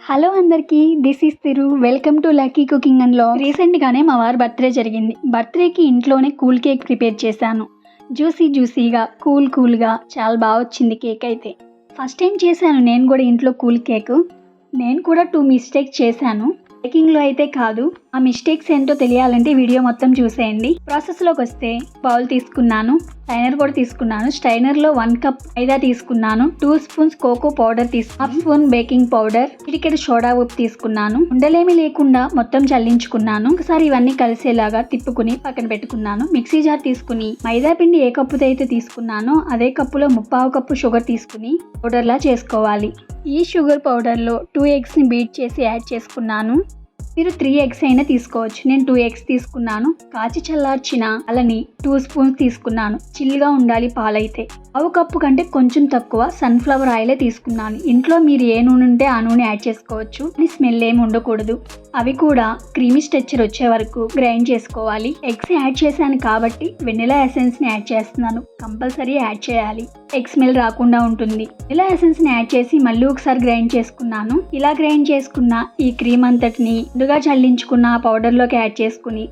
Hello అందరికీ, this is Thiru. Welcome to lucky cooking and vlogs. రీసెంట్గానే మా వారి బర్త్డే జరిగింది. బర్త్డేకి ఇంట్లోనే కూల్ కేక్ ప్రిపేర్ చేశాను. జ్యూసీగా కూల్గా చాలా బాగా వచ్చింది కేక్ అయితే. ఫస్ట్ టైం చేశాను నేను కూడా ఇంట్లో కూల్ కేక్. నేను కూడా 2 మిస్టేక్స్ చేశాను. బేకింగ్లో అయితే కాదు. ఆ మిస్టేక్స్ ఏంటో తెలియాలంటే వీడియో మొత్తం చూసేయండి. ప్రాసెస్లోకి వస్తే బౌల్ తీసుకున్నాను, స్టైనర్ కూడా తీసుకున్నాను. స్టైనర్లో 1 కప్ మైదా తీసుకున్నాను, 2 spoons cocoa powder half spoon baking powder, చిటికెడు సోడా ఉప్పు తీసుకున్నాను. ఉండలేమీ లేకుండా మొత్తం చల్లించుకున్నాను. ఒకసారి ఇవన్నీ కలిసేలాగా తిప్పుకుని పక్కన పెట్టుకున్నాను. మిక్సీ జార్ తీసుకుని మైదా పిండి ఏ కప్పుతో అయితే తీసుకున్నానో అదే కప్పులో 1/2 కప్పు షుగర్ తీసుకుని పౌడర్లా చేసుకోవాలి. ఈ షుగర్ పౌడర్లో 2 ఎగ్స్ని బీట్ చేసి యాడ్ చేసుకున్నాను. మీరు 3 ఎగ్స్ అయినా తీసుకోవచ్చు. నేను 2 ఎగ్స్ తీసుకున్నాను. కాచి చల్లార్చిన పాలని 2 స్పూన్స్ తీసుకున్నాను. చిల్లుగా ఉండాలి పాలైతే. 1/2 కప్పు కంటే కొంచెం తక్కువ సన్ఫ్లవర్ ఆయిలే తీసుకున్నాను. ఇంట్లో మీరు ఏ నూనె ఉంటే ఆ నూనె యాడ్ చేసుకోవచ్చు. స్మెల్ ఏమి ఉండకూడదు. అవి కూడా క్రీమీ స్ట్రక్చర్ వచ్చే వరకు గ్రైండ్ చేసుకోవాలి. ఎగ్స్ యాడ్ చేశాను కాబట్టి వెనిలా ఎసెన్స్ని యాడ్ చేస్తున్నాను. కంపల్సరీ యాడ్ చేయాలి, ఎగ్ స్మెల్ రాకుండా ఉంటుంది. వెనిలా ఎసెన్స్ని యాడ్ చేసి మళ్ళీ ఒకసారి గ్రైండ్ చేసుకున్నాను. ఇలా గ్రైండ్ చేసుకున్న ఈ క్రీమ్ అంతటిని ముందుగా చల్లించుకున్న పౌడర్లోకి యాడ్ చేసుకుని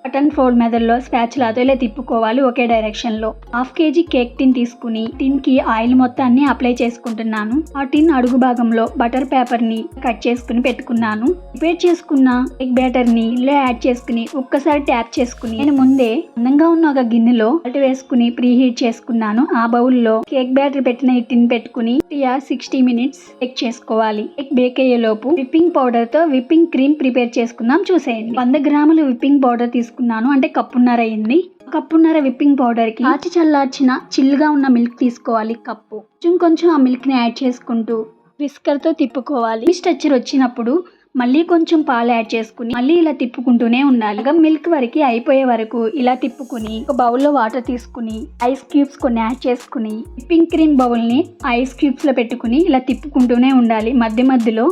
బటన్ ఫోల్డ్ మెథడ్లో స్పాచులాతో ఇలా తిప్పుకోవాలి ఒకే డైరెక్షన్లో. 1/2 kg కేక్ టిన్ తీసుకుని టిన్కి ఆయిల్ మొత్తాన్ని అప్లై చేసుకుంటున్నాను. ఆ టిన్ అడుగు భాగంలో బటర్ పేపర్ని కట్ చేసుకుని పెట్టుకున్నాను. ప్రిపేర్ చేసుకున్న ఎగ్ బ్యాటర్ని ఇలా యాడ్ చేసుకుని ఒక్కసారి ట్యాప్ చేసుకుని నేను ముందే అందంగా ఉన్న ఒక గిన్నెలో సాల్ట్ వేసుకుని ప్రీ హీట్ చేసుకున్నాను. ఆ బౌల్లో కేక్ బ్యాటర్ పెట్టిన ఈ టిన్ పెట్టుకుని 60 మినిట్స్ బేక్ చేసుకోవాలి. కేక్ బేక్ అయ్యేలోపు విప్పింగ్ పౌడర్తో విప్పింగ్ క్రీమ్ ప్రిపేర్ చేసుకుందాం. చూసేయండి. 100 గ్రాములు విప్పింగ్ పౌడర్ తీసుకున్నాను. అంటే కప్పున్నర అయింది. కప్పున్నర విప్పింగ్ పౌడర్కి కాచి చల్లార్చిన చిల్లుగా ఉన్న మిల్క్ తీసుకోవాలి కప్పు. కొంచెం ఆ మిల్క్ని యాడ్ చేసుకుంటూ విస్కర్తో తిప్పుకోవాలి. ఈ స్ట్రక్చర్ వచ్చినప్పుడు మళ్ళీ కొంచెం పాలు యాడ్ చేసుకుని మళ్ళీ ఇలా తిప్పుకుంటూనే ఉండాలి. మిల్క్ వరకు అయిపోయే వరకు ఇలా తిప్పుకుని ఒక బౌల్లో వాటర్ తీసుకుని ఐస్ క్యూబ్స్ కొన్ని యాడ్ చేసుకుని విప్పింగ్ క్రీమ్ బౌల్ని ఐస్ క్యూబ్స్ లో పెట్టుకుని ఇలా తిప్పుకుంటూనే ఉండాలి. మధ్యలో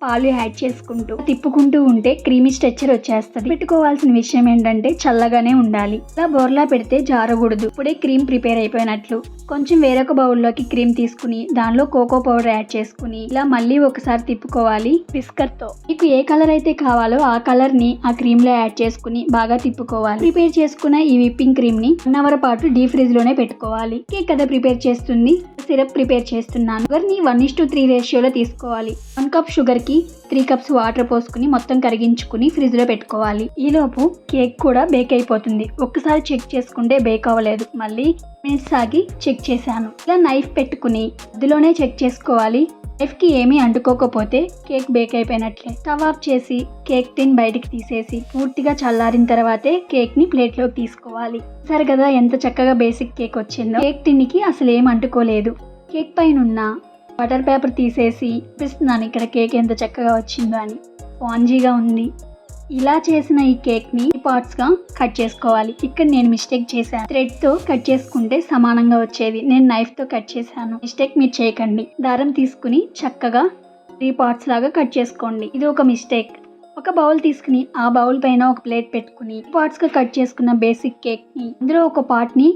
పాలు యాడ్ చేసుకుంటూ తిప్పుకుంటూ ఉంటే క్రీమీ స్ట్రక్చర్ వచ్చేస్తుంది. పెట్టుకోవాల్సిన విషయం ఏంటంటే చల్లగానే ఉండాలి. ఇలా బోర్లా పెడితే జారకూడదు. ఇప్పుడే క్రీమ్ ప్రిపేర్ అయిపోయినట్లు. కొంచెం వేరొక బౌల్లోకి క్రీమ్ తీసుకుని దానిలో కోకో పౌడర్ యాడ్ చేసుకుని ఇలా మళ్ళీ ఒకసారి తిప్పుకోవాలి విస్కర్తో. మీకు ఏ కలర్ అయితే కావాలో ఆ కలర్ ని ఆ క్రీమ్ లో యాడ్ చేసుకుని బాగా తిప్పుకోవాలి. ప్రిపేర్ చేసుకున్న ఈ విప్పింగ్ క్రీమ్ ని 1 అవర్ పాటు డీప్ ఫ్రిడ్జ్ లోనే పెట్టుకోవాలి. కేక్ కదా ప్రిపేర్ చేస్తుంది. సిరప్ ప్రిపేర్ చేస్తున్నాను. షుగర్ ని 1:3 రేషియోలో తీసుకోవాలి. 1 కప్ షుగర్ 3 కప్స్ వాటర్ పోసుకుని మొత్తం కరిగించుకుని ఫ్రిడ్జ్ లో పెట్టుకోవాలి. ఈలోపు కేక్ కూడా బేక్ అయిపోతుంది. ఒక్కసారి చెక్ చేసుకుంటే బేక్ అవ్వలేదు. మళ్ళీ మినిట్స్ ఆగి చెక్ చేశాను. ఇలా నైఫ్ పెట్టుకుని మధ్యలోనే చెక్ చేసుకోవాలి. నైఫ్ కి ఏమీ అంటుకోకపోతే కేక్ బేక్ అయిపోయినట్లే. స్టవ్ ఆఫ్ చేసి కేక్ టిన్ బయటికి తీసేసి పూర్తిగా చల్లారిన తర్వాతే కేక్ ని ప్లేట్ లోకి తీసుకోవాలి. సరే కదా ఎంత చక్కగా బేసిక్ కేక్ వచ్చిందో. కేక్ టిన్ కి అసలు ఏం అంటుకోలేదు. కేక్ పైన బటర్ పేపర్ తీసేసి చూపిస్తున్నాను ఇక్కడ కేక్ ఎంత చక్కగా వచ్చిందో అని. స్పాంజీగా ఉంది. ఇలా చేసిన ఈ కేక్ ని పార్ట్స్ గా కట్ చేసుకోవాలి. ఇక్కడ నేను మిస్టేక్ చేశాను. థ్రెడ్ తో కట్ చేసుకుంటే సమానంగా వచ్చేది. నేను నైఫ్ తో కట్ చేశాను. మిస్టేక్ మీరు చేయకండి. దారం తీసుకుని చక్కగా 3 పార్ట్స్ లాగా కట్ చేసుకోండి. ఇది ఒక మిస్టేక్. ఒక బౌల్ తీసుకుని ఆ బౌల్ పైన ఒక ప్లేట్ పెట్టుకుని పార్ట్స్ గా కట్ చేసుకున్న బేసిక్ కేక్ ని అందులో ఒక పార్ట్ ని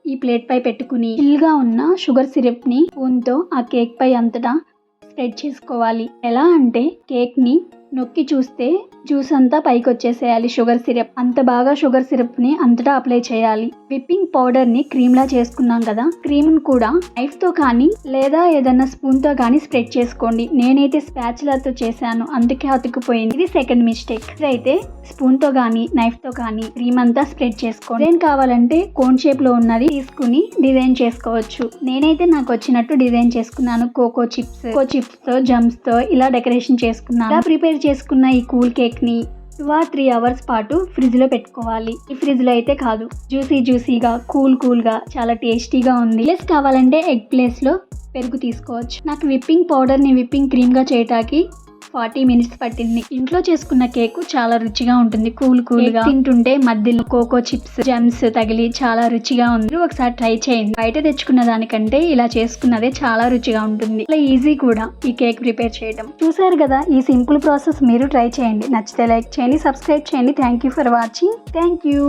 ఈ ప్లేట్ పై పెట్టుకుని చిల్గా ఉన్న షుగర్ సిరప్ ని స్పూన్తో ఆ కేక్ పై అంతటా స్ప్రెడ్ చేసుకోవాలి. ఎలా అంటే కేక్ ని నొక్కి చూస్తే జ్యూస్ అంతా పైకి వచ్చేసేయాలి. షుగర్ సిరప్ అంత బాగా షుగర్ సిరప్ ని అంతటా అప్లై చేయాలి. విప్పింగ్ పౌడర్ ని క్రీమ్ లా చేసుకున్నాం కదా, క్రీమ్ కూడా నైఫ్ తో కానీ లేదా ఏదన్నా స్పూన్ తో కానీ స్ప్రెడ్ చేసుకోండి. నేనైతే స్పాచులాతో చేశాను, అందుకే అతుక్కుపోయింది. ఇది సెకండ్ మిస్టేక్. అయితే స్పూన్ తో కానీ నైఫ్ తో కానీ క్రీమ్ అంతా స్ప్రెడ్ చేసుకోండి. డిజైన్ కావాలంటే కోన్ షేప్ లో ఉన్నది తీసుకుని డిజైన్ చేసుకోవచ్చు. నేనైతే నాకు వచ్చినట్టు డిజైన్ చేసుకున్నాను. కోకో చిప్స్ తో జమ్స్ తో ఇలా డెకరేషన్ చేసుకున్నాను. ఇలా ప్రిపేర్ చేసుకున్న ఈ కూల్ కేక్ ని 2 or 3 అవర్స్ పాటు ఫ్రిడ్జ్ లో పెట్టుకోవాలి. ఈ ఫ్రిడ్జ్ లో అయితే కాదు. జ్యూసీగా కూల్గా చాలా టేస్టీగా ఉంది. ప్లేస్ కావాలంటే ఎగ్ ప్లేస్ లో పెరుగు తీసుకోవచ్చు. నాకు విప్పింగ్ పౌడర్ ని విప్పింగ్ క్రీమ్ గా చేయటానికి 40 మినిట్స్ పట్టింది. ఇంట్లో చేసుకున్న కేక్ చాలా రుచిగా ఉంటుంది. కూల్గా తింటుంటే మధ్యలో కోకో చిప్స్ జమ్స్ తగిలి చాలా రుచిగా ఉంది. ఒకసారి ట్రై చేయండి. బయట తెచ్చుకున్న దానికంటే ఇలా చేసుకున్నదే చాలా రుచిగా ఉంటుంది. ఇలా ఈజీ కూడా ఈ కేక్ ప్రిపేర్ చేయడం. చూసారు కదా, ఈ సింపుల్ ప్రాసెస్ మీరు ట్రై చేయండి. నచ్చితే లైక్ చేయండి, సబ్స్క్రైబ్ చేయండి. Thank you for watching. Thank you.